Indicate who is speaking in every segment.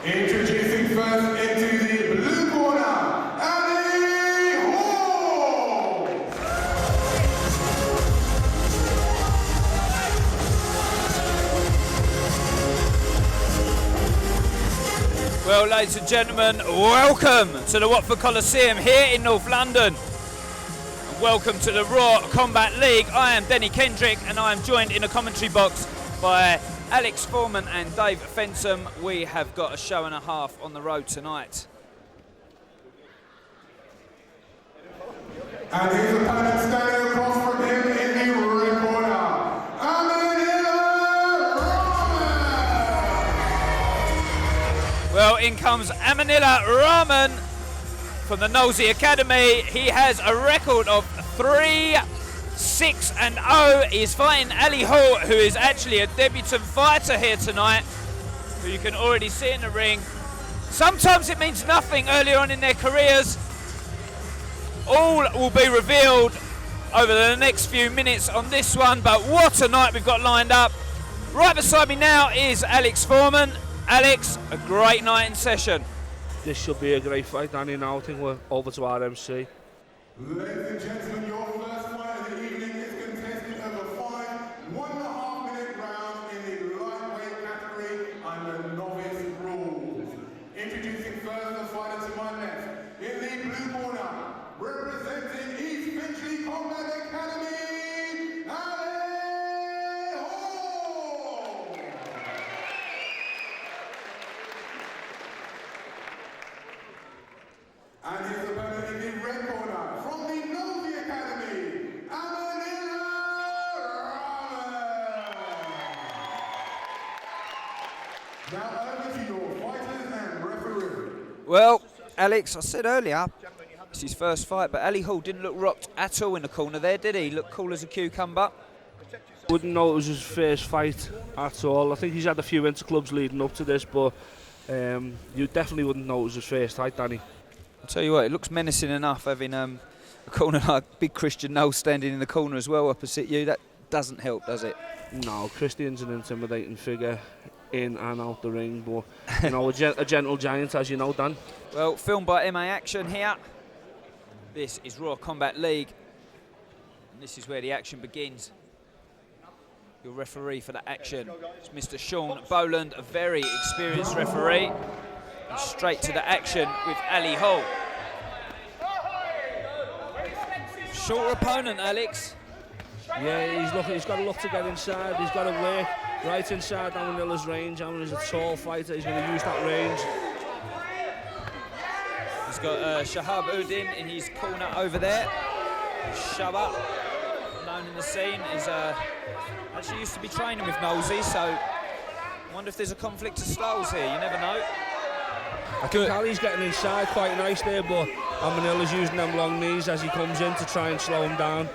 Speaker 1: Introducing first into the blue corner, Ali Hall!
Speaker 2: Well, ladies and gentlemen, welcome to the Watford Coliseum here in North London. And welcome to the Raw Combat League. I am Denny Kendrick and I am joined in the commentary box by Alex Foreman and Dave Fensom. We have got a show and a half on the road tonight.
Speaker 1: And his opponent standing across from him in the red corner, Aminilla, Rhaman!
Speaker 2: Well, in comes Aminilla Rhaman from the Nosey Academy. He has a record of 3-6-0. He's fighting Ali Hall, who is actually a debutant fighter here tonight, who you can already see in the ring. Sometimes it means nothing earlier on in their careers. All will be revealed over the next few minutes on this one, but what a night we've got lined up. Right beside me now is Alex Foreman. Alex, a great night in session.
Speaker 3: This should be a great fight, Danny. Now I think we're over to our MC.
Speaker 1: Ladies and gentlemen, your first fight of the evening is contested over 5 1.5-minute rounds in the lightweight category under novice rules. Introducing first the fighter to my left, in the blue corner, representing East Finchley Combat Academy, Ali Hall! And his opponent in the red corner, from the Nosey Academy, Aminilla, Rhaman! Now over to your fighters and referee.
Speaker 2: Well, Alex, I said earlier, it's his first fight, but Ali Hall didn't look rocked at all in the corner there, did he? He looked cool as a cucumber.
Speaker 3: Wouldn't know it was his first fight at all. I think he's had a few interclubs leading up to this, but you definitely wouldn't know it was his first fight, Danny.
Speaker 2: I'll tell you what, it looks menacing enough having a corner like Big Christian Knowles standing in the corner as well opposite you. That doesn't help, does it?
Speaker 3: No, Christian's an intimidating figure in and out the ring, but you know, a gentle giant, as you know, Dan.
Speaker 2: Well, filmed by MA Action here. This is Raw Combat League, and this is where the action begins. Your referee for the action is Mr. Sean Boland, a very experienced referee. And straight to the action with Ali Hall. Short opponent, Alex.
Speaker 3: Yeah, he's got to look to get inside. He's got to work right inside Aminilla's range. Aminillah's a tall fighter. He's going to use that range.
Speaker 2: He's got Shahab Udin in his corner over there. Shaba, known in the scene, is actually used to be training with Nosey, so I wonder if there's a conflict of styles here. You never know.
Speaker 3: I think Ali's getting inside quite nice there, but Aminilla's using them long knees as he comes in to try and slow him down.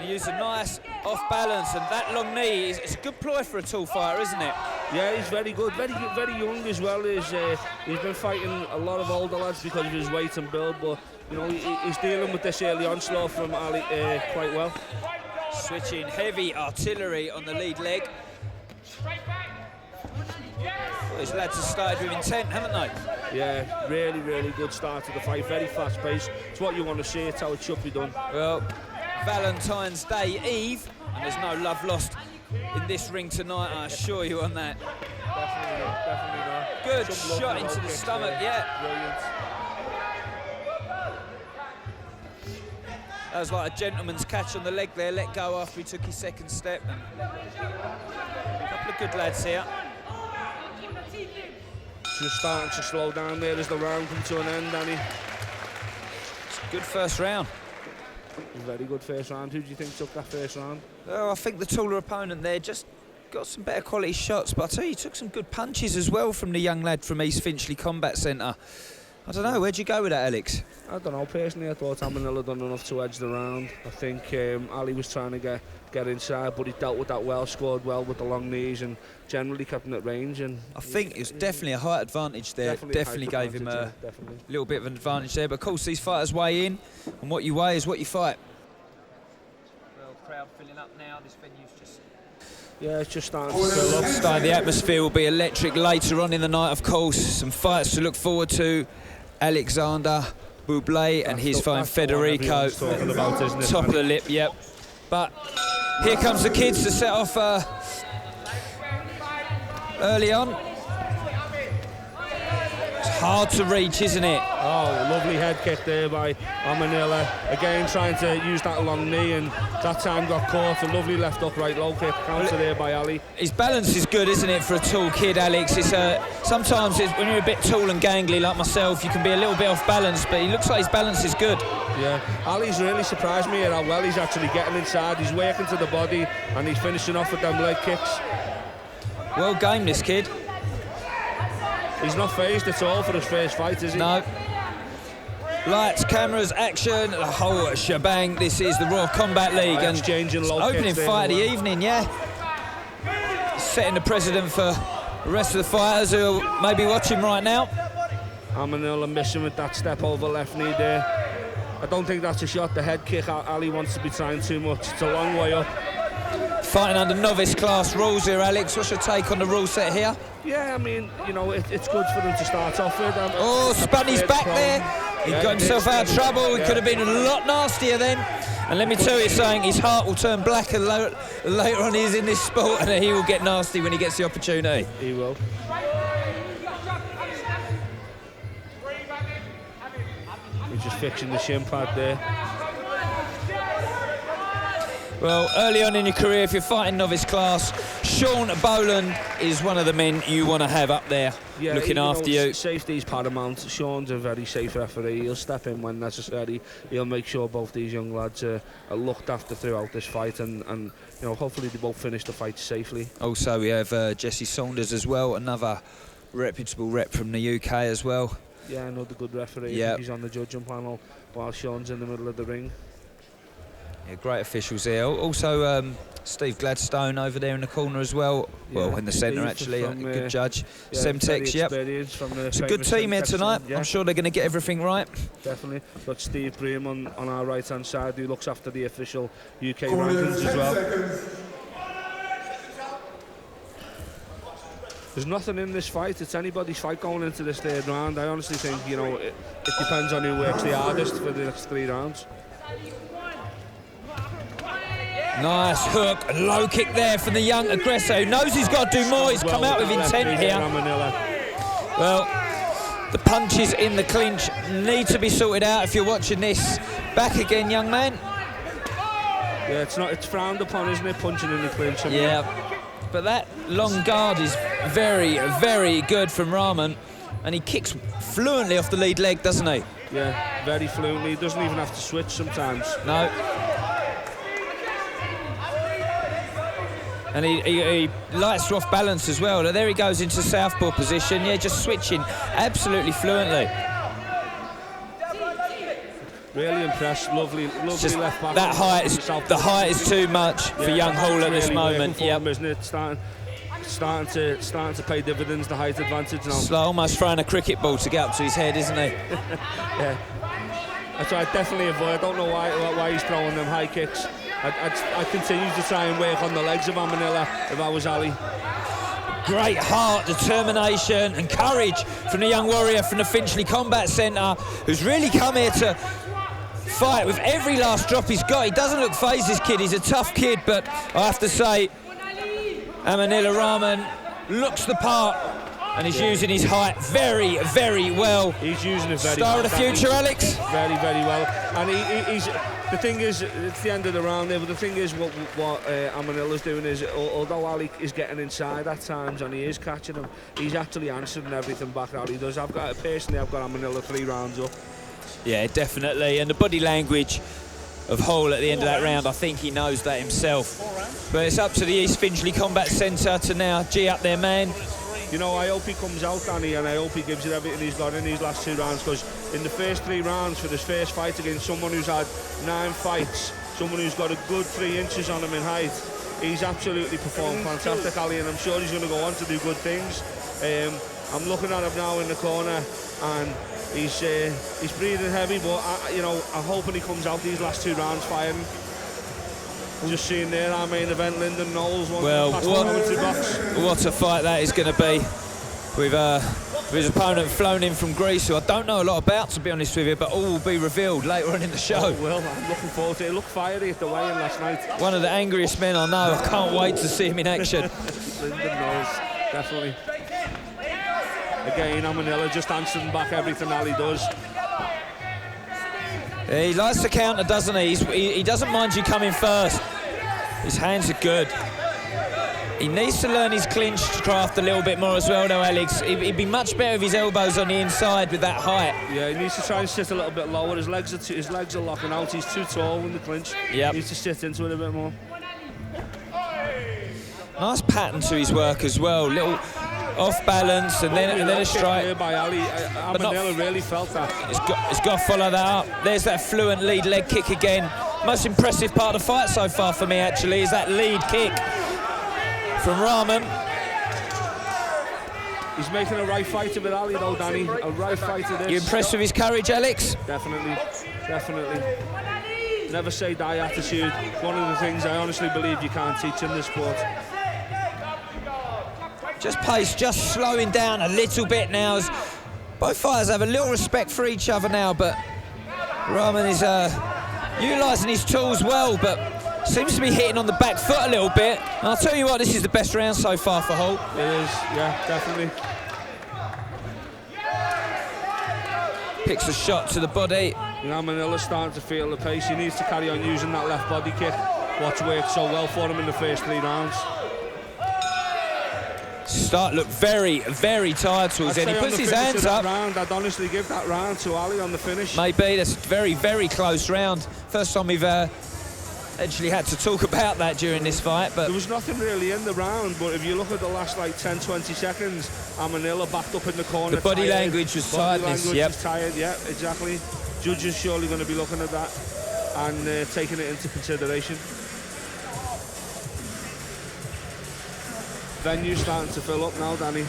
Speaker 2: He used a nice off balance, and that long knee is a good ploy for a tall fighter, isn't it?
Speaker 3: Yeah, he's very good, very young as well. He's been fighting a lot of older lads because of his weight and build, but you know he's dealing with this early onslaught from Ali quite well.
Speaker 2: Switching heavy artillery on the lead leg. Well, these lads have started with intent, haven't they?
Speaker 3: Yeah, really good start to the fight. Very fast paced. It's what you want to see. It's how it should be done.
Speaker 2: Well, Valentine's Day Eve, and there's no love lost in this ring tonight, I assure you on that.
Speaker 3: Definitely not.
Speaker 2: Good shot into the stomach, yeah.
Speaker 3: Brilliant.
Speaker 2: That was like a gentleman's catch on the leg there, let go after he took his second step. And a couple of good lads here.
Speaker 3: Just starting to slow down there as the round comes to an end, Danny.
Speaker 2: It's a good first round.
Speaker 3: Very good first round. Who do you think took that first round?
Speaker 2: Oh, I think the taller opponent there just got some better quality shots, but I tell you, he took some good punches as well from the young lad from East Finchley Combat Centre. I don't know, where'd you go with that, Alex?
Speaker 3: I don't know, personally I thought Aminilla done enough to edge the round. I think Ali was trying to get inside, but he dealt with that well, scored well with the long knees and generally kept him at range. And
Speaker 2: I think it was definitely a height advantage there. Definitely gave him a little bit of an advantage there, but of course these fighters weigh in, and what you weigh is what you fight. Well, crowd filling up now, this venue's just
Speaker 3: Yeah, it's just starting to fill up.
Speaker 2: The atmosphere will be electric later on in the night, of course. Some fights to look forward to. Alexander Bublé and his fine Federico.
Speaker 3: Talking about, isn't it,
Speaker 2: top of the lip, yep. But here comes the kids to set off early on. It's hard to reach, isn't it?
Speaker 3: Oh, lovely head kick there by Aminilla. Again, trying to use that long knee, and that time got caught. A lovely left upright low kick, counter there by Ali.
Speaker 2: His balance is good, isn't it, for a tall kid, Alex? It's sometimes when you're a bit tall and gangly like myself, you can be a little bit off balance, but he looks like his balance is good.
Speaker 3: Yeah, Ali's really surprised me at how well he's actually getting inside. He's working to the body, and he's finishing off with them leg kicks.
Speaker 2: Well gamed, this kid.
Speaker 3: He's not phased at all for his first fight, is he?
Speaker 2: No. Lights, cameras, action, the whole shebang. This is the Royal Combat League, and
Speaker 3: exchanging low
Speaker 2: opening fight of the evening, yeah. Setting the precedent for the rest of the fighters who may be watching right now.
Speaker 3: Aminilla missing with that step over left knee there. I don't think that's a shot. The head kick, Ali wants to be trying too much. It's a long way up.
Speaker 2: Fighting under novice class rules here, Alex. What's your take on the rule set here?
Speaker 3: Yeah, I mean, you know, it's good for them to start off with.
Speaker 2: Spun his back there. He got himself out of trouble. He could have been a lot nastier then. And let me tell you something, his heart will turn black later on he's in this sport, and he will get nasty when he gets the opportunity.
Speaker 3: He will. He's just fixing the shin pad there.
Speaker 2: Well, early on in your career, if you're fighting novice class, Sean Boland is one of the men you want to have up there, looking after you.
Speaker 3: Safety's paramount. Sean's a very safe referee. He'll step in when necessary. He'll make sure both these young lads are looked after throughout this fight, and you know, hopefully they both finish the fight safely.
Speaker 2: Also, we have Jesse Saunders as well, another reputable rep from the UK as well.
Speaker 3: Yeah, another good referee.
Speaker 2: Yeah.
Speaker 3: He's on the judging panel while Sean's in the middle of the ring.
Speaker 2: Yeah, great officials there. Also, Steve Gladstone over there in the corner as well. Yeah, well, in the centre actually, a good judge. Semtex, yep. It's a good team here tonight. Yeah. I'm sure they're going to get everything right.
Speaker 3: Definitely. Got Steve Bream on our right-hand side, who looks after the official UK rankings as well. There's nothing in this fight. It's anybody's fight going into this third round. I honestly think, you know, it depends on who works the hardest for the next 3 rounds.
Speaker 2: Nice hook, low kick there from the young aggressor who knows he's got to do more. He's come out with intent here. Well, the punches in the clinch need to be sorted out if you're watching this. Back again, young man.
Speaker 3: Yeah, it's frowned upon, isn't it, punching in the clinch?
Speaker 2: Yeah, but that long guard is very, very good from Rhaman, and he kicks fluently off the lead leg, doesn't he?
Speaker 3: Yeah, very fluently. He doesn't even have to switch sometimes.
Speaker 2: No. And he lights off balance as well. There he goes into southpaw position. Yeah, just switching absolutely fluently.
Speaker 3: Really impressed. Lovely left back.
Speaker 2: That height is too much for young Hall at this moment.
Speaker 3: Yeah, isn't it? Starting to pay dividends. The height advantage now.
Speaker 2: It's like almost throwing a cricket ball to get up to his head, isn't he?
Speaker 3: Yeah. That's what I definitely avoid. I don't know why he's throwing them high kicks. I'd continue to try and work on the legs of Aminilla if I was Ali.
Speaker 2: Great heart, determination and courage from the young warrior from the Finchley Combat Centre, who's really come here to fight with every last drop he's got. He doesn't look phased, this kid. He's a tough kid, but I have to say, Aminilla Rhaman looks the part, and he's using his height very, very well.
Speaker 3: He's using it very
Speaker 2: Star of the future, Alex.
Speaker 3: Very, very well. And he's the thing is, it's the end of the round there, but the thing is, what Amanilla's doing is, although Ali is getting inside at times and he is catching him, he's actually answering everything back that Ali does. I've got Aminilla 3 rounds up.
Speaker 2: Yeah, definitely. And the body language of Hall at the end of that round, I think he knows that himself. But it's up to the East Finchley Combat Centre to now G up their man.
Speaker 3: You know, I hope he comes out, Danny, and I hope he gives it everything he's got in these last 2 rounds, because in the first 3 rounds for his first fight against someone who's had 9 fights, someone who's got a good 3 inches on him in height, he's absolutely performed fantastic, Ali, and I'm sure he's going to go on to do good things. I'm looking at him now in the corner, and he's breathing heavy, but I'm hoping he comes out these last 2 rounds firing. Just seeing there our main event, Lyndon Knowles.
Speaker 2: Well, what a fight that is going to be with his opponent flown in from Greece, who I don't know a lot about, to be honest with you, but all will be revealed later on in the show.
Speaker 3: Oh, well, I'm looking forward to it. It looked fiery at the weigh-in last night.
Speaker 2: One of the angriest men I know. I can't wait to see him in action.
Speaker 3: Lyndon Knowles, definitely. Again, Aminilla just answering back everything Ali does.
Speaker 2: He likes to counter, doesn't he? He doesn't mind you coming first. His hands are good. He needs to learn his clinch craft a little bit more as well, though, Alex. He'd be much better with his elbows on the inside with that height.
Speaker 3: Yeah, he needs to try and sit a little bit lower. His legs are locking out. He's too tall in the clinch.
Speaker 2: Yep.
Speaker 3: He needs to sit into it a bit more.
Speaker 2: Nice pattern to his work as well. Little off balance and then a strike.
Speaker 3: By Ali. Aminilla really felt that.
Speaker 2: He's got to follow that up. There's that fluent lead leg kick again. Most impressive part of the fight so far for me, actually, is that lead kick from Rhaman.
Speaker 3: He's making a right fighter with Ali, though, Danny. A right fighter. This.
Speaker 2: You impressed with his courage, Alex?
Speaker 3: Definitely. Never say die attitude. One of the things I honestly believe you can't teach in this sport.
Speaker 2: Just pace, just slowing down a little bit now. As both fighters have a little respect for each other now, but Rhaman is utilising his tools well, but seems to be hitting on the back foot a little bit. And I'll tell you what, this is the best round so far for Holt.
Speaker 3: It is, yeah, definitely.
Speaker 2: Picks a shot to the body.
Speaker 3: Aminilla's starting to feel the pace. He needs to carry on using that left body kick. What's worked so well for him in the first 3 rounds.
Speaker 2: Start look very, very tired towards the end. He puts his hands up.
Speaker 3: I'd honestly give that round to Ali on the finish.
Speaker 2: Maybe. That's a very, very close round. First time we've actually had to talk about that during this fight. But
Speaker 3: there was nothing really in the round, but if you look at the last like 10-20 seconds, Aminilla backed up in the corner.
Speaker 2: The body language was tiredness.
Speaker 3: Body language was tired, yeah, exactly. Judges surely going to be looking at that and taking it into consideration. Venue's starting to fill up now, Danny.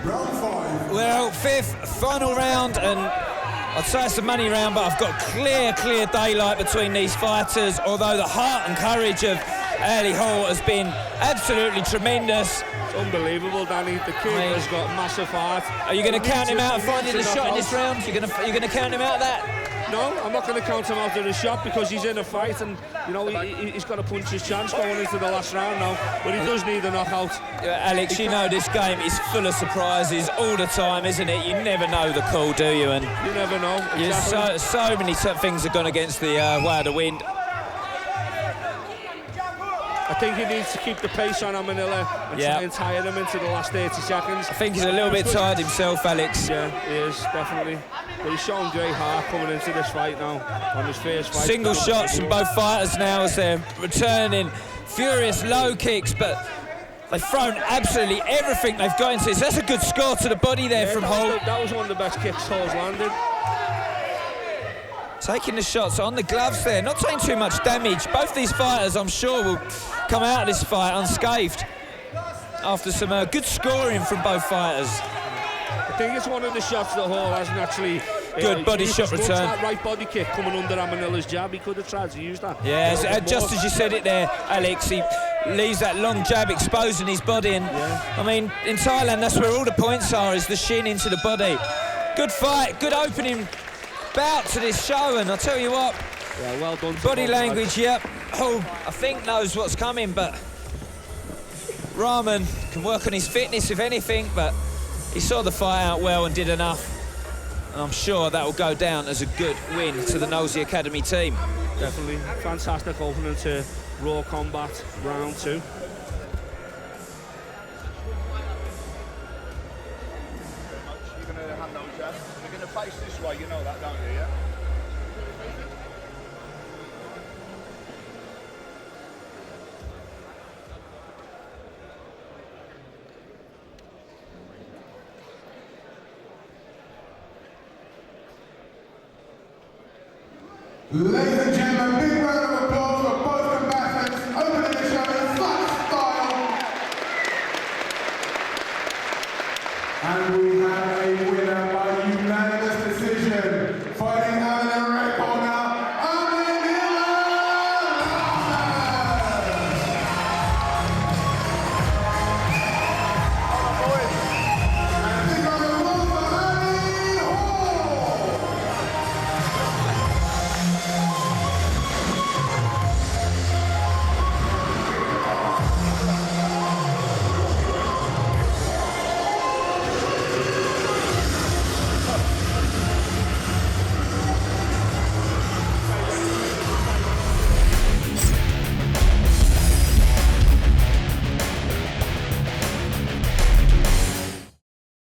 Speaker 1: Round 5.
Speaker 2: Well, 5th, final round, and I'd say it's a money round, but I've got clear daylight between these fighters, although the heart and courage of Ali Holt has been absolutely tremendous.
Speaker 3: It's unbelievable, Danny. The kid has got massive heart.
Speaker 2: Are you going to count him out of finding the shot in this round? You're going to count him out of that?
Speaker 3: No, I'm not going to count him out of the shot because he's in a fight and, you know, he's got to punch his chance going into the last round now. But he does need a knockout.
Speaker 2: Alex, you know this game is full of surprises all the time, isn't it? You never know the call, do you? And
Speaker 3: you never know. Exactly.
Speaker 2: So many things have gone against the way of the wind.
Speaker 3: I think he needs to keep the pace on Aminilla and try and tire him into the last 30 seconds.
Speaker 2: I think he's a little bit tired himself, Alex.
Speaker 3: Yeah, he is, definitely. But he's showing great heart coming into this fight now, on his first fight.
Speaker 2: Single shots from both fighters now as they're returning. Furious low kicks, but they've thrown absolutely everything they've got into this. That's a good score to the body there from Holt.
Speaker 3: That was one of the best kicks Holt's landed.
Speaker 2: Taking the shots on the gloves there, not taking too much damage. Both these fighters, I'm sure, will come out of this fight unscathed after some good scoring from both fighters.
Speaker 3: I think it's one of the shots that Hall hasn't actually...
Speaker 2: Good body shot return.
Speaker 3: That right body kick coming under Aminilla's jab, he could have tried to use that.
Speaker 2: Yeah, just as you said it there, Alex, he leaves that long jab exposing his body. And I mean, in Thailand, that's where all the points are, is the shin into the body. Good fight, good opening bout to this show, and I'll tell you what,
Speaker 3: well done.
Speaker 2: Body language, yep. Hall, I think, knows what's coming, but Rhaman can work on his fitness, if anything, but he saw the fight out well and did enough. And I'm sure that will go down as a good win to the Nosey Academy team.
Speaker 3: Definitely. Fantastic opening to Raw Combat round 2.
Speaker 1: You're going to hand those jabs. You're going to face this way, you know that, don't you, yeah? Ladies and gentlemen,